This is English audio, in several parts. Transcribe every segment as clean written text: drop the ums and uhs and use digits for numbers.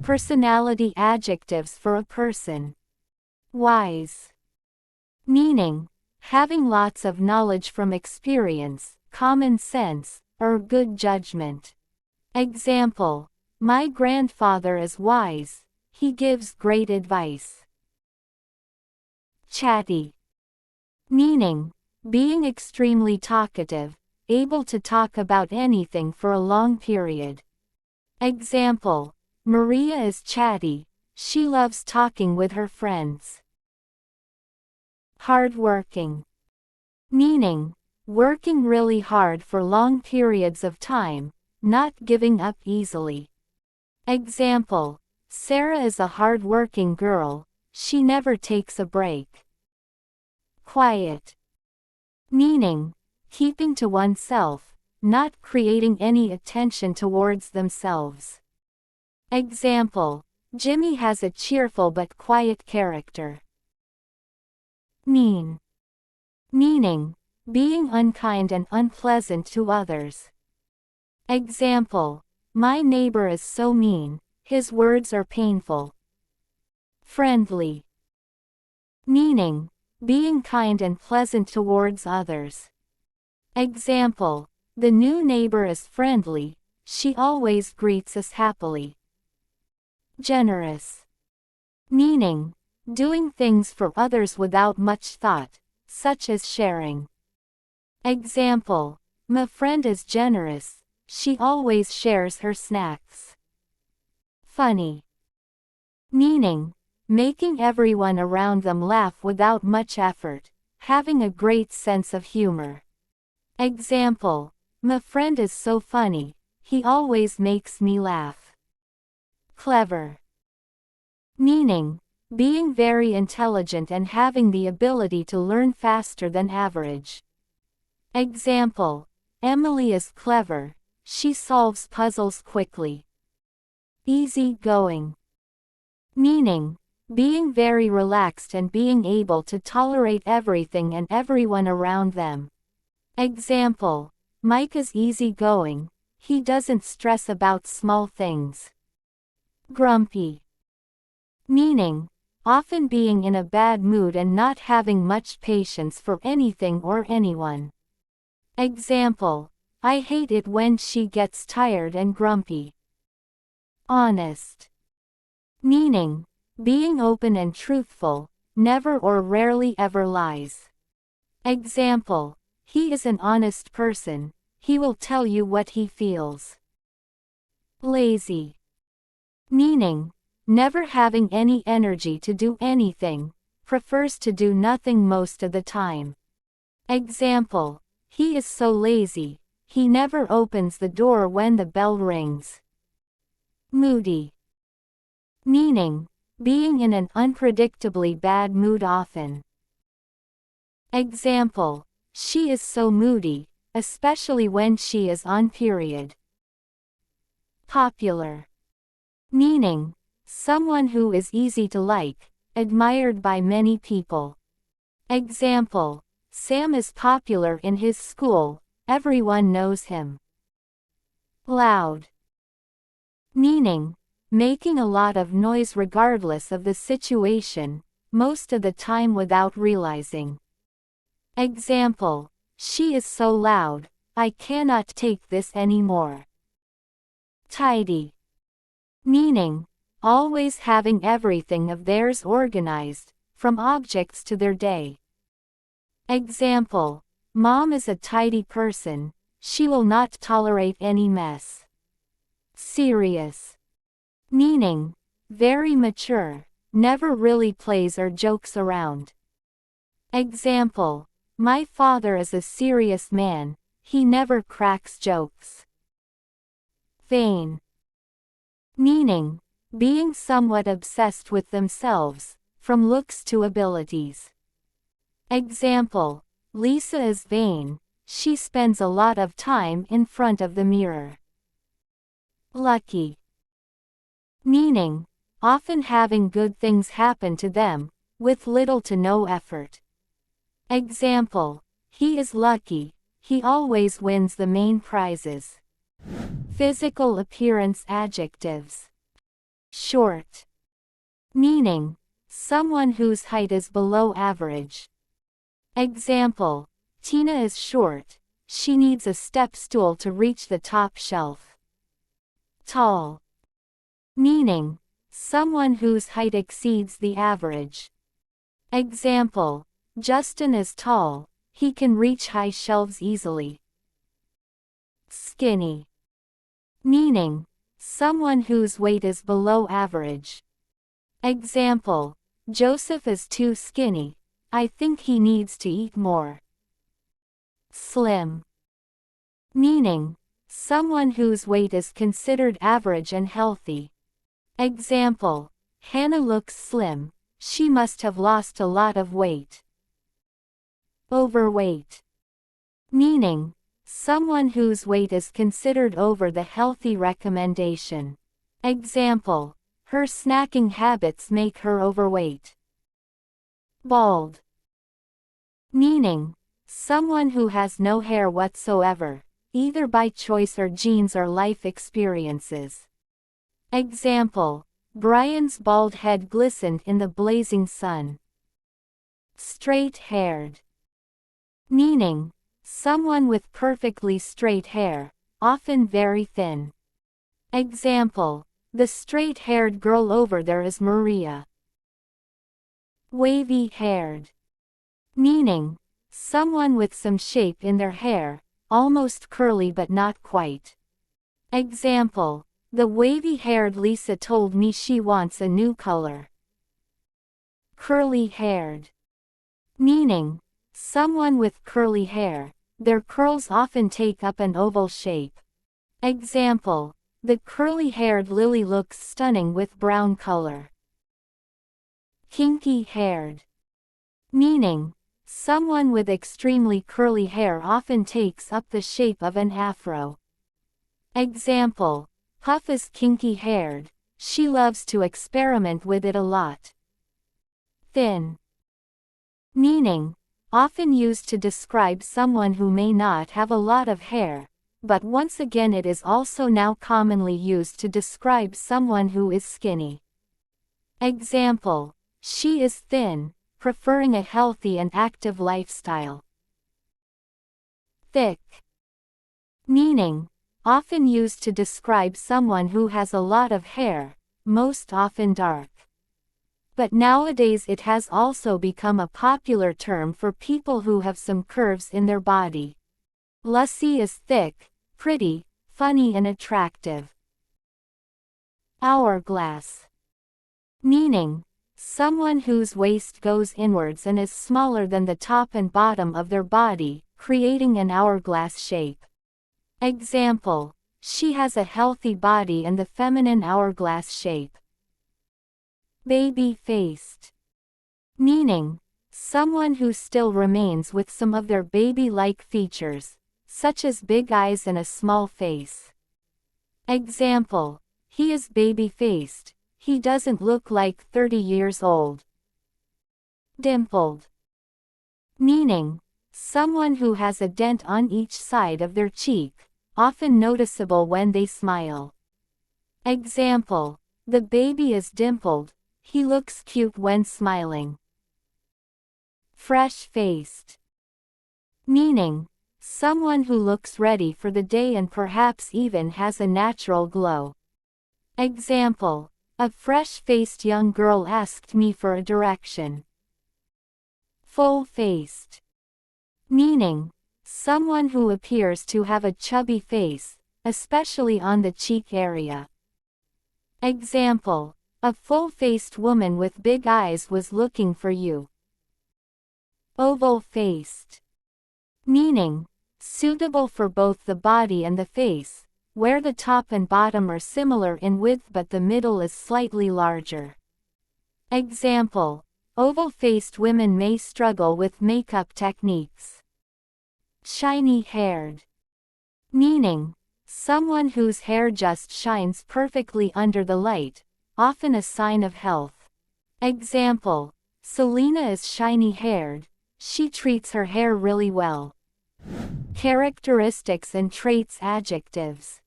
Personality adjectives for a person. Wise. Meaning, having lots of knowledge from experience, common sense, or good judgment. Example: my grandfather is wise, he gives great advice. Chatty. Meaning, being extremely talkative, able to talk about anything for a long period. Example: Maria is chatty, she loves talking with her friends. Hardworking. Meaning, working really hard for long periods of time, not giving up easily. Example: Sarah is a hard-working girl, she never takes a break. Quiet. Meaning, keeping to oneself, not creating any attention towards themselves. Example: Jimmy has a cheerful but quiet character. Mean. Meaning, being unkind and unpleasant to others. Example: my neighbor is so mean, his words are painful. Friendly. Meaning, being kind and pleasant towards others. Example: the new neighbor is friendly, she always greets us happily. Generous. Meaning, doing things for others without much thought, such as sharing. Example: my friend is generous, she always shares her snacks. Funny. Meaning, making everyone around them laugh without much effort, having a great sense of humor. Example: my friend is so funny, he always makes me laugh. Clever. Meaning, being very intelligent and having the ability to learn faster than average. Example: Emily is clever, she solves puzzles quickly. Easy going. Meaning, being very relaxed and being able to tolerate everything and everyone around them. Example: Mike is easygoing, he doesn't stress about small things. Grumpy. Meaning, often being in a bad mood and not having much patience for anything or anyone. Example: I hate it when she gets tired and grumpy. Honest. Meaning, being open and truthful, never or rarely ever lies. Example: he is an honest person, he will tell you what he feels. Lazy. Meaning, never having any energy to do anything, prefers to do nothing most of the time. Example: he is so lazy, he never opens the door when the bell rings. Moody. Meaning, being in an unpredictably bad mood often. Example: she is so moody, especially when she is on period. Popular. Meaning, someone who is easy to like, admired by many people. Example: Sam is popular in his school, everyone knows him. Loud. Meaning, making a lot of noise regardless of the situation, most of the time without realizing. Example: she is so loud, I cannot take this anymore. Tidy. Meaning, always having everything of theirs organized, from objects to their day. Example: Mom is a tidy person, she will not tolerate any mess. Serious. Meaning, very mature, never really plays or jokes around. Example: my father is a serious man, he never cracks jokes. Vain. Meaning, being somewhat obsessed with themselves, from looks to abilities. Example: Lisa is vain, she spends a lot of time in front of the mirror. Lucky. Meaning, often having good things happen to them, with little to no effort. Example: he is lucky, he always wins the main prizes. Physical appearance adjectives. Short. Meaning, someone whose height is below average. Example, Tina is short, she needs a step stool to reach the top shelf. Tall. Meaning, someone whose height exceeds the average. Example, Justin is tall, he can reach high shelves easily. Skinny. Meaning, someone whose weight is below average. Example, Joseph is too skinny, I think he needs to eat more. Slim. Meaning, someone whose weight is considered average and healthy. Example, Hannah looks slim, she must have lost a lot of weight. Overweight. Meaning, someone whose weight is considered over the healthy recommendation. Example, her snacking habits make her overweight. Bald. Meaning, someone who has no hair whatsoever, either by choice or genes or life experiences. Example, Brian's bald head glistened in the blazing sun. Straight-haired. Meaning, someone with perfectly straight hair, often very thin. Example, the straight-haired girl over there is Maria. Wavy-haired. Meaning, someone with some shape in their hair, almost curly but not quite. Example, the wavy-haired Lisa told me she wants a new color. Curly-haired. Meaning, someone with curly hair, their curls often take up an oval shape. Example, the curly-haired Lily looks stunning with brown color. Kinky-haired. Meaning, someone with extremely curly hair often takes up the shape of an afro. Example, Puff is kinky-haired, she loves to experiment with it a lot. Thin. Meaning, often used to describe someone who may not have a lot of hair, but once again it is also now commonly used to describe someone who is skinny. Example, she is thin, preferring a healthy and active lifestyle. Thick. Meaning, often used to describe someone who has a lot of hair, most often dark. But nowadays it has also become a popular term for people who have some curves in their body. Lassie is thick, pretty, funny and attractive. Hourglass. Meaning, someone whose waist goes inwards and is smaller than the top and bottom of their body, creating an hourglass shape. Example, she has a healthy body and the feminine hourglass shape. Baby-faced. Meaning, someone who still remains with some of their baby-like features, such as big eyes and a small face. Example, he is baby-faced, he doesn't look like 30 years old. Dimpled. Meaning, someone who has a dent on each side of their cheek, often noticeable when they smile. Example, the baby is dimpled, he looks cute when smiling. Fresh-faced. Meaning, someone who looks ready for the day and perhaps even has a natural glow. Example, a fresh-faced young girl asked me for a direction. Full-faced. Meaning, someone who appears to have a chubby face, especially on the cheek area. Example, a full-faced woman with big eyes was looking for you. Oval-faced. Meaning, suitable for both the body and the face, where the top and bottom are similar in width but the middle is slightly larger. Example, oval-faced women may struggle with makeup techniques. Shiny-haired. Meaning, someone whose hair just shines perfectly under the light, often a sign of health. Example, Selena is shiny-haired, she treats her hair really well. Characteristics and traits adjectives.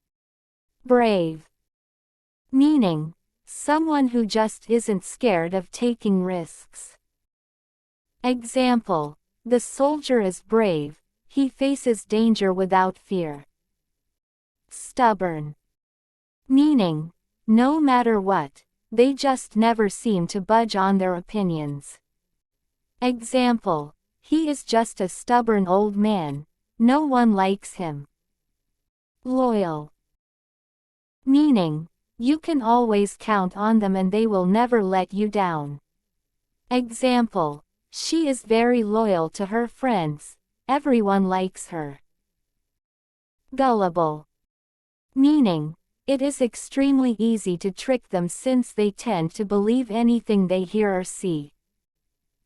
Brave. Meaning, someone who just isn't scared of taking risks. Example, the soldier is brave, he faces danger without fear. Stubborn. Meaning, no matter what, they just never seem to budge on their opinions. Example, he is just a stubborn old man, no one likes him. Loyal. Meaning, you can always count on them and they will never let you down. Example, she is very loyal to her friends, everyone likes her. Gullible. Meaning, it is extremely easy to trick them since they tend to believe anything they hear or see.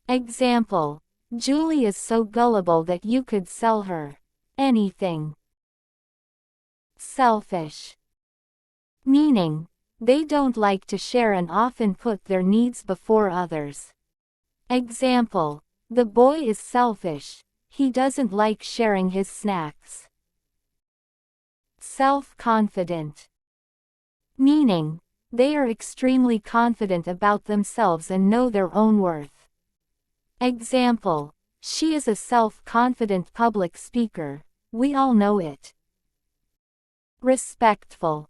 Example, Julie is so gullible that you could sell her anything. Selfish. Meaning, they don't like to share and often put their needs before others. Example, the boy is selfish, he doesn't like sharing his snacks. Self-confident. Meaning, they are extremely confident about themselves and know their own worth. Example, she is a self-confident public speaker, we all know it. Respectful.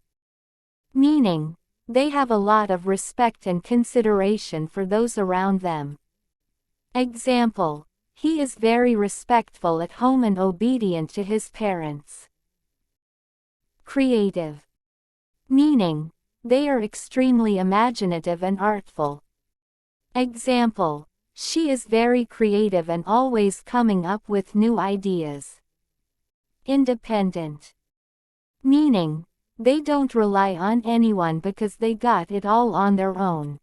Meaning, they have a lot of respect and consideration for those around them. Example, he is very respectful at home and obedient to his parents. Creative. Meaning, they are extremely imaginative and artful. Example, she is very creative and always coming up with new ideas. Independent. Meaning, they don't rely on anyone because they got it all on their own.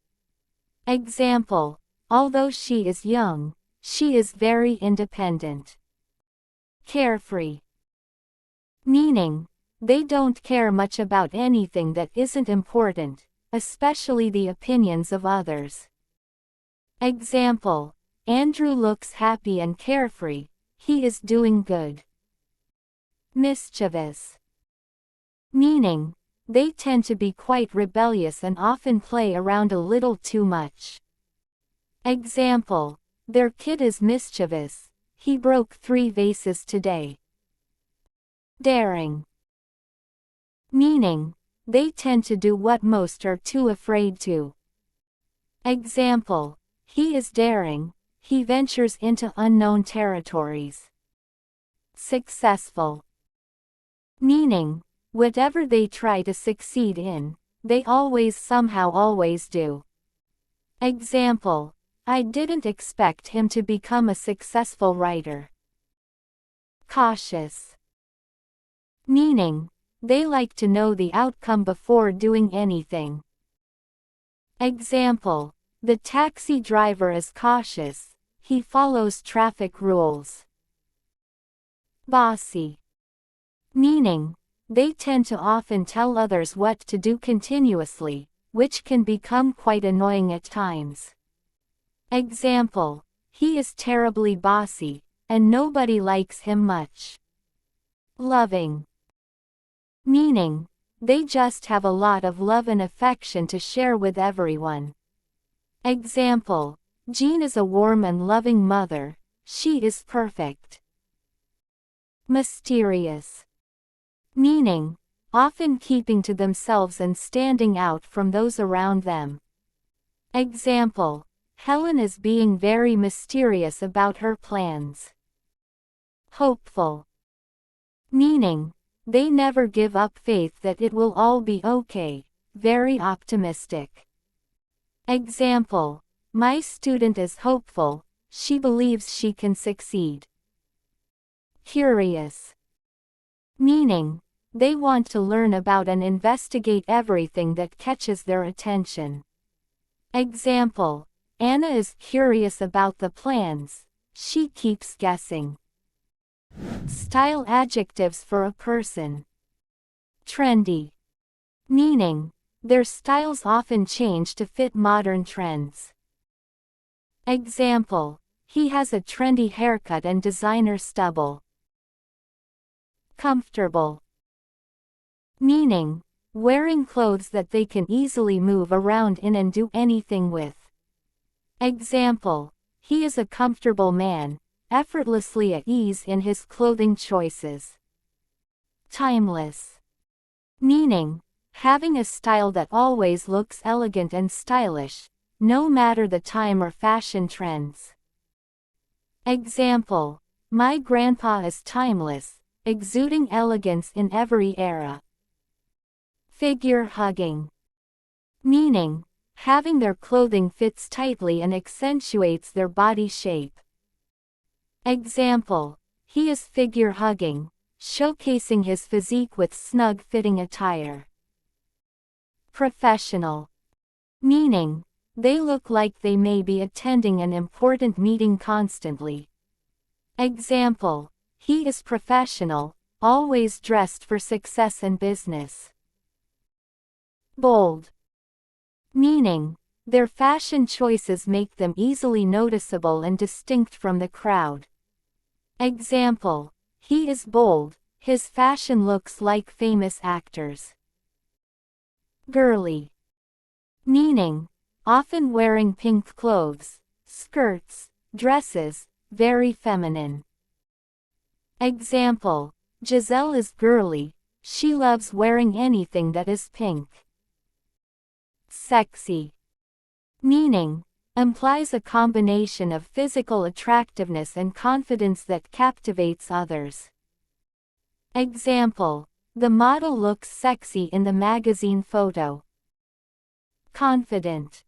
Example, although she is young, she is very independent. Carefree. Meaning, they don't care much about anything that isn't important, especially the opinions of others. Example, Andrew looks happy and carefree, he is doing good. Mischievous. Meaning, they tend to be quite rebellious and often play around a little too much. Example, their kid is mischievous, he broke 3 vases today. Daring. Meaning, they tend to do what most are too afraid to. Example, he is daring, he ventures into unknown territories. Successful. Meaning, whatever they try to succeed in, they somehow always do. Example, I didn't expect him to become a successful writer. Cautious. Meaning, they like to know the outcome before doing anything. Example, the taxi driver is cautious, he follows traffic rules. Bossy. Meaning, they tend to often tell others what to do continuously, which can become quite annoying at times. Example, he is terribly bossy, and nobody likes him much. Loving. Meaning, they just have a lot of love and affection to share with everyone. Example, Jean is a warm and loving mother, she is perfect. Mysterious. Meaning, often keeping to themselves and standing out from those around them. Example, Helen is being very mysterious about her plans. Hopeful. Meaning, they never give up faith that it will all be okay, very optimistic. Example, my student is hopeful, she believes she can succeed. Curious. Meaning, they want to learn about and investigate everything that catches their attention. Example, Anna is curious about the plans, she keeps guessing. Style adjectives for a person. Trendy. Meaning, their styles often change to fit modern trends. Example, he has a trendy haircut and designer stubble. Comfortable. Meaning, wearing clothes that they can easily move around in and do anything with. Example, he is a comfortable man, effortlessly at ease in his clothing choices. Timeless. Meaning, having a style that always looks elegant and stylish, no matter the time or fashion trends. Example, my grandpa is timeless, exuding elegance in every era. Figure hugging. Meaning, having their clothing fits tightly and accentuates their body shape. Example, he is figure hugging, showcasing his physique with snug-fitting attire. Professional. Meaning, they look like they may be attending an important meeting constantly. Example, he is professional, always dressed for success and business. Bold. Meaning, their fashion choices make them easily noticeable and distinct from the crowd. Example, he is bold, his fashion looks like famous actors. Girly. Meaning, often wearing pink clothes, skirts, dresses, very feminine. Example, Giselle is girly, she loves wearing anything that is pink. Sexy. Meaning, implies a combination of physical attractiveness and confidence that captivates others. Example, the model looks sexy in the magazine photo. Confident.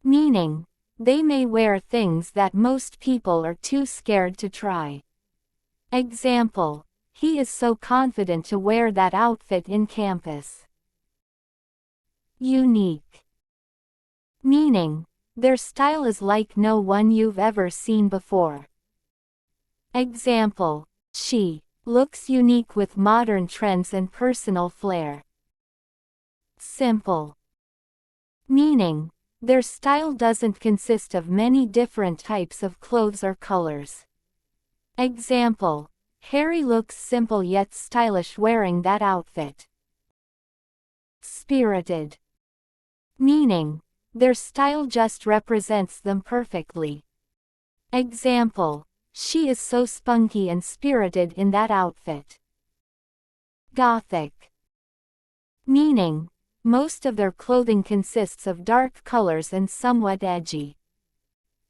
Meaning, they may wear things that most people are too scared to try. Example, he is so confident to wear that outfit in campus. Unique. Meaning, their style is like no one you've ever seen before. Example, she looks unique with modern trends and personal flair. Simple. Meaning, their style doesn't consist of many different types of clothes or colors. Example, Harry looks simple yet stylish wearing that outfit. Spirited. Meaning, their style just represents them perfectly. Example, she is so spunky and spirited in that outfit. Gothic. Meaning, most of their clothing consists of dark colors and somewhat edgy.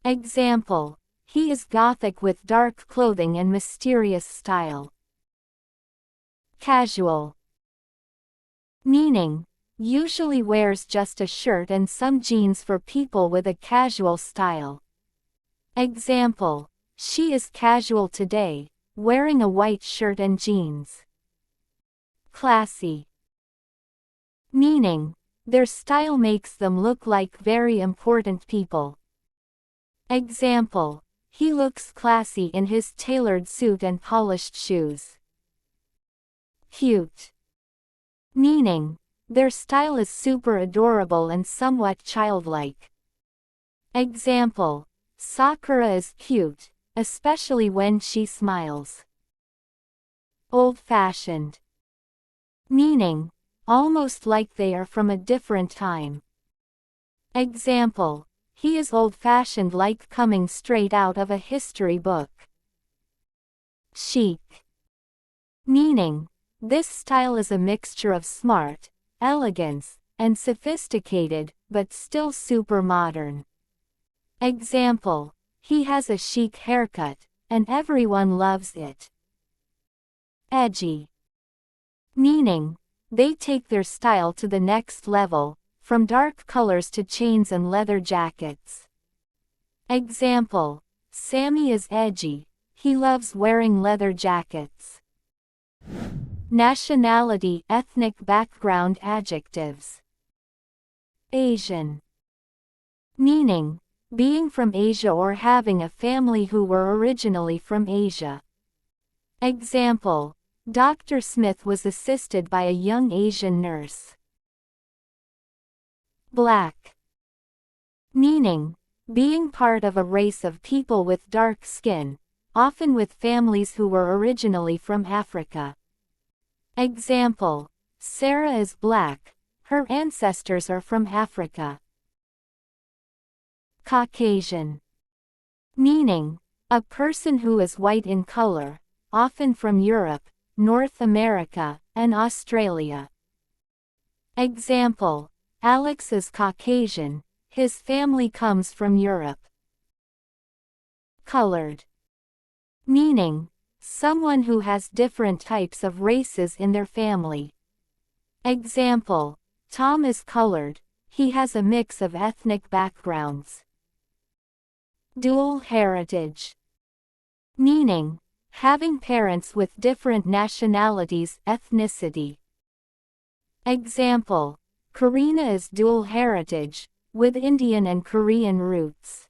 Example, he is gothic with dark clothing and mysterious style. Casual. Meaning, usually wears just a shirt and some jeans for people with a casual style. Example, she is casual today, wearing a white shirt and jeans. Classy. Meaning, their style makes them look like very important people. Example, he looks classy in his tailored suit and polished shoes. Cute. Meaning, their style is super adorable and somewhat childlike. Example, Sakura is cute, especially when she smiles. Old-fashioned. Meaning, almost like they are from a different time. Example, he is old-fashioned like coming straight out of a history book. Chic. Meaning, this style is a mixture of smart, elegance, and sophisticated, but still super modern. Example, he has a chic haircut, and everyone loves it. Edgy. Meaning, they take their style to the next level, from dark colors to chains and leather jackets. Example, Sammy is edgy, he loves wearing leather jackets. Nationality, ethnic background. Adjectives. Asian. Meaning, being from Asia or having a family who were originally from Asia. Example, Dr. Smith was assisted by a young Asian nurse. Black. Meaning, being part of a race of people with dark skin, often with families who were originally from Africa. Example, Sarah is black. Her ancestors are from Africa. Caucasian. Meaning, a person who is white in color, often from Europe, North America, and Australia. Example: Alex is Caucasian, his family comes from Europe. Colored. Meaning, someone who has different types of races in their family. Example: Tom is colored, he has a mix of ethnic backgrounds. Dual heritage. Meaning, having parents with different nationalities, ethnicity. Example: Karina is dual heritage, with Indian and Korean roots.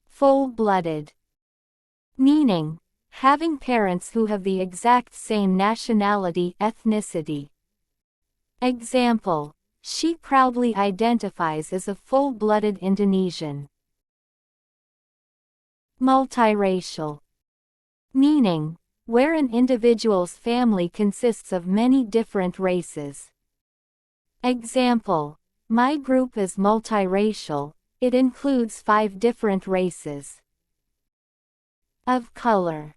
Full-blooded. Meaning, having parents who have the exact same nationality, ethnicity. Example: she proudly identifies as a full-blooded Indonesian. Multiracial. Meaning, where an individual's family consists of many different races. Example: my group is multiracial, it includes 5 different races. Of color.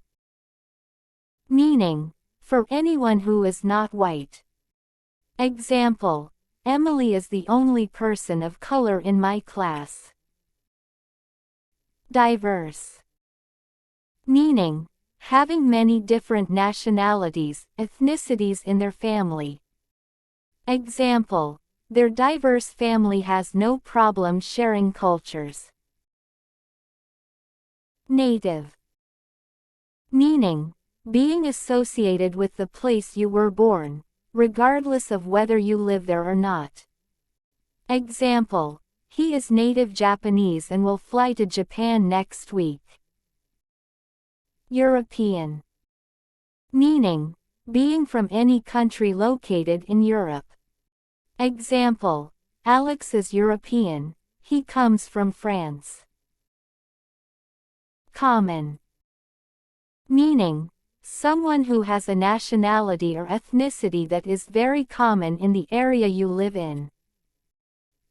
Meaning, for anyone who is not white. Example: Emily is the only person of color in my class. Diverse. Meaning, having many different nationalities, ethnicities in their family. Example: their diverse family has no problem sharing cultures. Native. Meaning, being associated with the place you were born, regardless of whether you live there or not. Example: he is native Japanese and will fly to Japan next week. European. Meaning, being from any country located in Europe. Example: Alex is European, he comes from France. Common. Meaning, someone who has a nationality or ethnicity that is very common in the area you live in.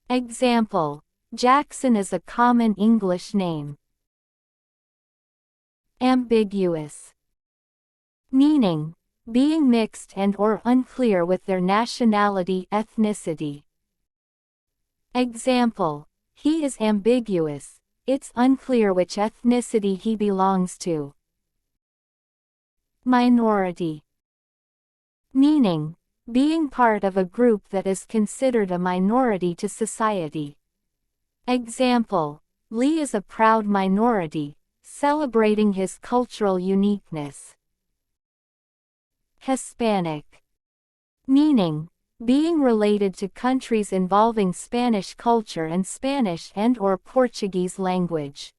Example: Jackson is a common English name. Ambiguous. Meaning, being mixed and or unclear with their nationality, ethnicity. Example: he is ambiguous, it's unclear which ethnicity he belongs to. Minority. Meaning, being part of a group that is considered a minority to society. Example: Lee is a proud minority, celebrating his cultural uniqueness. Hispanic. Meaning, being related to countries involving Spanish culture and Spanish and or Portuguese language.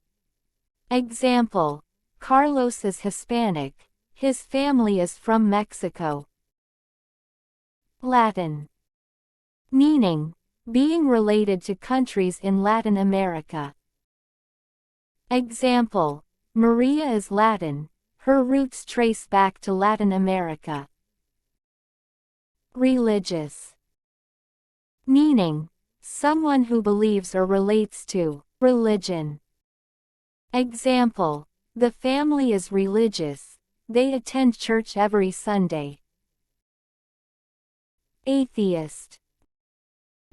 Example: Carlos is Hispanic, his family is from Mexico. Latin. Meaning, being related to countries in Latin America. Example: Maria is Latin, her roots trace back to Latin America. Religious. Meaning, someone who believes or relates to religion. Example: the family is religious, they attend church every Sunday. Atheist.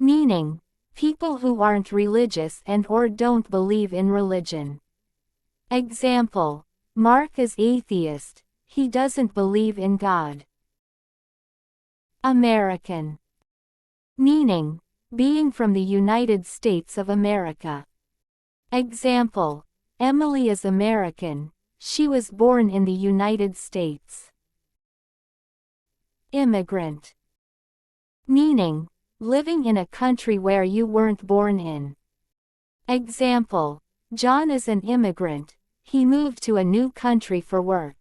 Meaning, people who aren't religious and or don't believe in religion. Example: Mark is atheist, he doesn't believe in God. American. Meaning, being from the United States of America. Example: Emily is American, she was born in the United States. Immigrant. Meaning, living in a country where you weren't born in. Example: John is an immigrant, he moved to a new country for work.